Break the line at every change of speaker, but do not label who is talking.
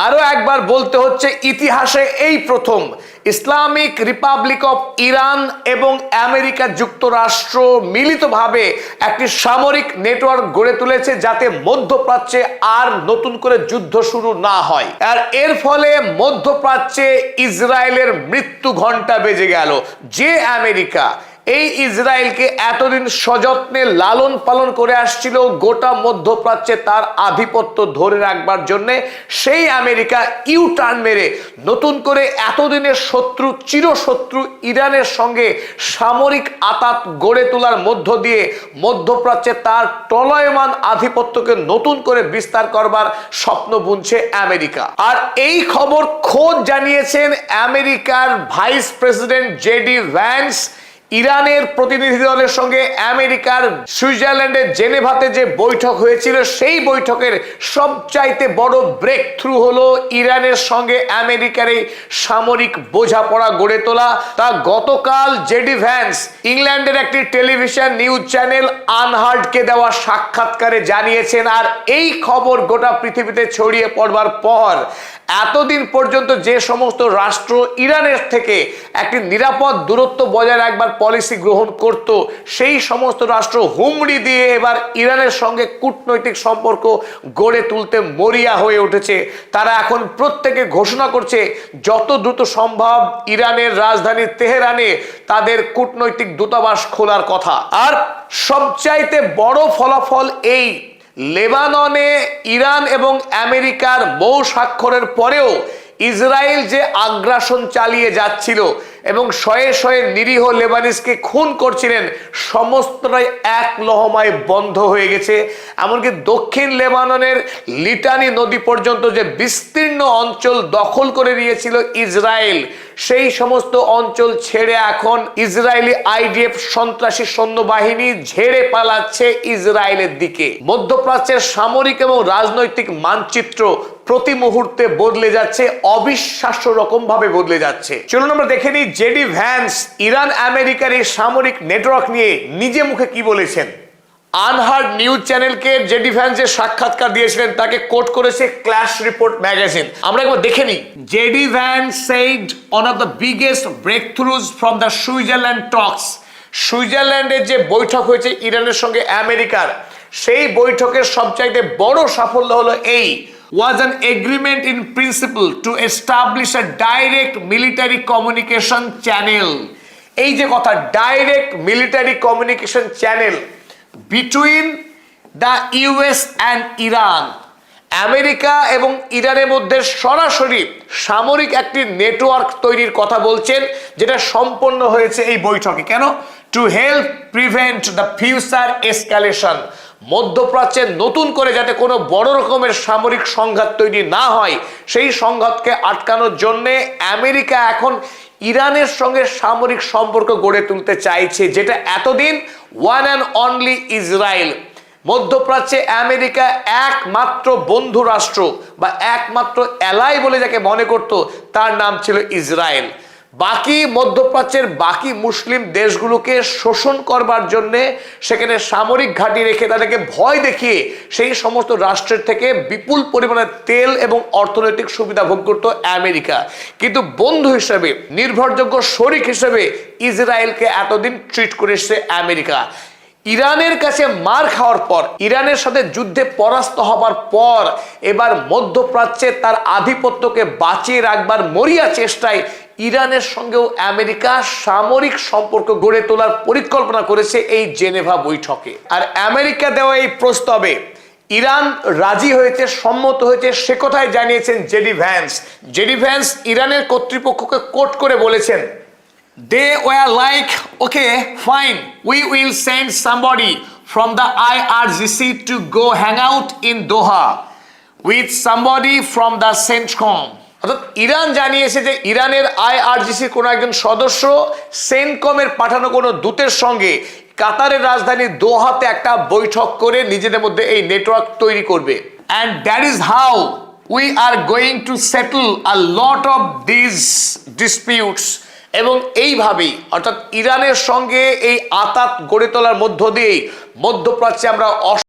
আরো একবার বলতে হচ্ছে ইতিহাসে এই প্রথম ইসলামিক রিপাবলিক অফ ইরান এবং আমেরিকা যুক্তরাষ্ট্র মিলিতভাবে একটি সামরিক নেটওয়ার্ক গড়ে তুলেছে যাতে মধ্যপ্রাচ্যে আর নতুন করে যুদ্ধ শুরু না হয়। আর এর ফলে মধ্যপ্রাচ্যে ইসরায়েলের মৃত্যু ঘণ্টা বেজে গেল। যে আমেরিকা এই ইসরায়েলকে এতদিন সযত্নে লালন পালন করে আসছিল গোটা মধ্যপ্রাচ্যে তার আধিপত্য ধরে রাখবার জন্য, সেই আমেরিকা ইউ টার্ন মেরে নতুন করে এতদিনের শত্রু চিরশত্রু ইরানের সঙ্গে সামরিক আঁতাত গড়ে তোলার মধ্য দিয়ে মধ্যপ্রাচ্যে তার টলয়মান আধিপত্যকে নতুন করে বিস্তার করবার স্বপ্ন বুনছে আমেরিকা। আর এই খবর খোদ জানিয়েছেন আমেরিকার ভাইস প্রেসিডেন্ট জেডি ভ্যান্স। ইরানের প্রতিনিধি দলের সঙ্গে আমেরিকার সুইজারল্যান্ডের জেনেভাতে যে বৈঠক হয়েছিল সেই বৈঠকের সবচাইতে বড় ব্রেক থ্রু হলো ইরানের সঙ্গে আমেরিকার এই সামরিক বোঝাপড়া গড়ে তোলা। তা গতকাল জেডি ভ্যান্স ইংল্যান্ডের একটি টেলিভিশন নিউজ চ্যানেল আনহার্ডকে দেওয়া সাক্ষাৎকারে জানিয়েছেন। আর এই খবর গোটা পৃথিবীতে ছড়িয়ে পড়বার পর এতদিন পর্যন্ত যে সমস্ত রাষ্ট্র ইরানের থেকে একটি নিরাপদ দূরত্ব বজায় রাখবার পলিসি গ্রহণ করত, সেই সমস্ত রাষ্ট্র হুমড়ি দিয়ে এবার ইরানের সঙ্গে কূটনৈতিক সম্পর্ক গড়ে তুলতে মরিয়া হয়ে উঠেছে। তারা এখন প্রত্যেকে ঘোষণা করছে যত দ্রুত সম্ভব ইরানের রাজধানী তেহরানে তাদের কূটনৈতিক দূতাবাস খোলার কথা। আর সবচাইতে বড় ফলাফল এই, লেবাননে ইরান এবং আমেরিকার মৌ স্বাক্ষরের পরেও ইসরায়েল যে আগ্রাসন চালিয়ে যাচ্ছিল এবং শয়ে শয়ে নিরীহ লেবানিজকে খুন করছিলেন, সমস্তটাই এক লহমায় বন্ধ হয়ে গেছে। এমনকি দক্ষিণ লেবাননের লিটানি নদী পর্যন্ত যে বিস্তীর্ণ অঞ্চল দখল করে নিয়েছিল ইসরায়েল, সেই সমস্ত অঞ্চল ছেড়ে এখন ইসরায়েলি আইডিএফ সন্ত্রাসী সৈন্যবাহিনী ঝেড়ে পালাচ্ছে ইসরায়েলের দিকে। মধ্যপ্রাচ্যের সামরিক এবং রাজনৈতিক মানচিত্র প্রতি মুহূর্তে বদলে যাচ্ছে, অবিশ্বাস্য রকম ভাবে বদলে যাচ্ছে। চলুন আমরা দেখে নিই জেডি ভ্যান্স ইরান আমেরিকার এই সামরিক নেটওয়ার্ক নিয়ে নিজে মুখে কি বলেছেন। আনহার্ড নিউজ চ্যানেলকে জেডি ভ্যান্স যে সাক্ষাৎকার দিয়েছিলেন তাকে কোট করেছে ক্ল্যাশ রিপোর্ট ম্যাগাজিন। আমরা একবার দেখে নিই। JD Vance said one of the biggest breakthroughs from the Switzerland talks, সুইজারল্যান্ডের যে বৈঠক হয়েছে ইরানের সঙ্গে আমেরিকার, সেই বৈঠকের সবচাইতে বড় সাফল্য হলো এই was an agreement in principle to establish a direct military communication channel। এই যে কথা, direct military communication channel between the US and Iran, America এবং ইরানের মধ্যে সরাসরি সামরিক একটি নেটওয়ার্ক তৈরির কথা বলছেন, যেটা সম্পন্ন হয়েছে এই বৈঠকে। কেন? To help prevent the future escalation, মধ্যপ্রাচ্যে নতুন করে যাতে কোনো বড় রকমের সামরিক সংঘাত তৈরি না হয়, সেই সংঘাতকে আটকানোর জন্যে আমেরিকা এখন ইরানের সঙ্গে সামরিক সম্পর্ক গড়ে তুলতে চাইছে, যেটা এতদিন ওয়ান অ্যান্ড অনলি ইসরায়েল। মধ্যপ্রাচ্যে আমেরিকা একমাত্র বন্ধু রাষ্ট্র বা একমাত্র অ্যালাই বলে যাকে মনে করত, তার নাম ছিল ইসরায়েল। বাকি মধ্যপ্রাচ্যের বাকি মুসলিম দেশগুলোকে শোষণ করবার জন্যে সেখানে সামরিক ঘাঁটি রেখে তাদেরকে ভয় দেখিয়ে সেই সমস্ত রাষ্ট্রের থেকে বিপুল পরিমাণে তেল এবং অর্থনৈতিক সুবিধা ভোগ করত আমেরিকা। কিন্তু বন্ধু হিসেবে, নির্ভরযোগ্য শরিক হিসেবে ইসরায়েলকে এতদিন ট্রিট করে এসেছে আমেরিকা। ইরানের কাছে মার খাওয়ার পর, ইরানের সাথে যুদ্ধে পরাস্ত হবার পর এবার মধ্যপ্রাচ্যে তার আধিপত্যকে বাঁচিয়ে রাখবার মরিয়া চেষ্টায় ইরানের সঙ্গেও আমেরিকা সামরিক সম্পর্ক গড়ে তোলার পরিকল্পনা করেছে এই জেনেভা বৈঠকে। আর আমেরিকা দেওয়া এই প্রস্তাবে ইরান রাজি হয়েছে, সম্মত হয়েছে, সে কথাই জানিয়েছেন জেডি ভ্যান্স। জেডি ভ্যান্স ইরানের কর্তৃপক্ষকে কোট করে বলেছেন, they were like, okay, fine, we will send somebody from the IRGC to go hang out in Doha with somebody from the CENTCOM। অর্থাৎ ইরান জানিয়েছে যে ইরানের IRGC কোনো একজন সদস্য সেন্টকমের পাঠানো কোনো দূতের সঙ্গে কাতারের রাজধানী দোহাতে একটা বৈঠক করে নিজেদের মধ্যে এই নেটওয়ার্ক তৈরি করবে। and that is how we are going to settle a lot of these disputes। এবং এইভাবেই অর্থাৎ ইরানের সঙ্গে এই আঁতাত গড়ে তোলার মধ্য দিয়েই মধ্যপ্রাচ্যে আমরা